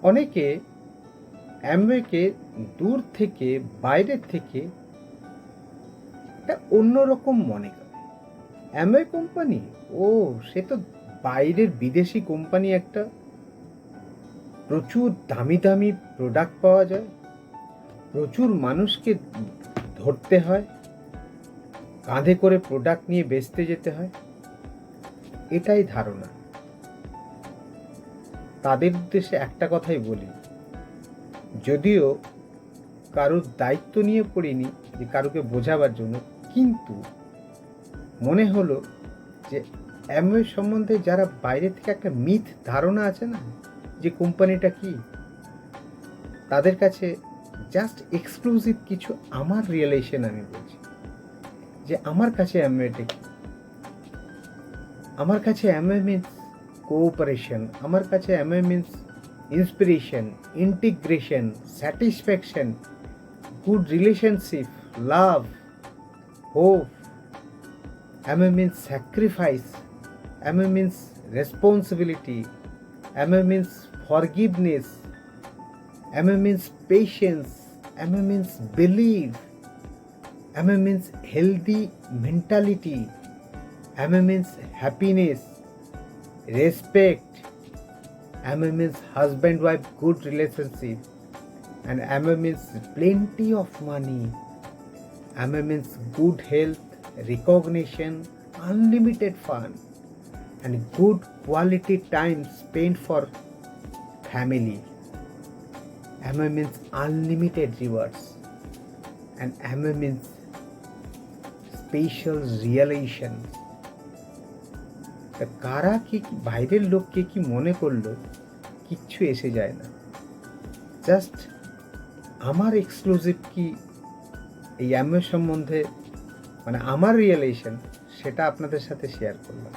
অনেকে অ্যামওয়েকে দূর থেকে, বাইরের থেকে একটা অন্যরকম মনে করে। অ্যামওয়ে কোম্পানি, ও সে তো বাইরের বিদেশি কোম্পানি একটা, প্রচুর দামি দামি প্রোডাক্ট পাওয়া যায়, প্রচুর মানুষকে ধরতে হয়, কাঁধে করে প্রোডাক্ট নিয়ে বেচতে যেতে হয়, এটাই ধারণা। তাদের উদ্দেশ্যে একটা কথাই বলি, যদিও কারোর দায়িত্ব নিয়ে পড়িনি যে কারোকে বোঝাবার জন্য, কিন্তু মনে হলো যে অ্যামওয়ে সম্বন্ধে যারা বাইরে থেকে একটা মিথ ধারণা আছে না, যে কোম্পানিটা কি, তাদের কাছে জাস্ট এক্সক্লুসিভ কিছু আমার রিয়েলাইজেশন আমি বলছি যে আমার কাছে অ্যামওয়েটা কি। আমার কাছে অ্যামওয়ে মিন্স কোঅপারেশন, আমার কাছে Amway means inspiration, integration, satisfaction, good relationship, love, hope. Amway means sacrifice, Amway means responsibility, Amway means forgiveness, Amway means patience, Amway means believe, Amway means healthy mentality, Amway means happiness, respect. Amway means husband wife good relationship, and Amway means plenty of money. Amway means good health, recognition, unlimited fun, and good quality time spent for family. Amway means unlimited rewards, and Amway means special realization. কারা কি বাইরের লোককে কি মনে করলো কিচ্ছু এসে যায় না, জাস্ট আমার এক্সক্লুসিভ কি এই অ্যামওয়ে সম্বন্ধে, মানে আমার রিয়েলাইজেশন, সেটা আপনাদের সাথে শেয়ার করলাম।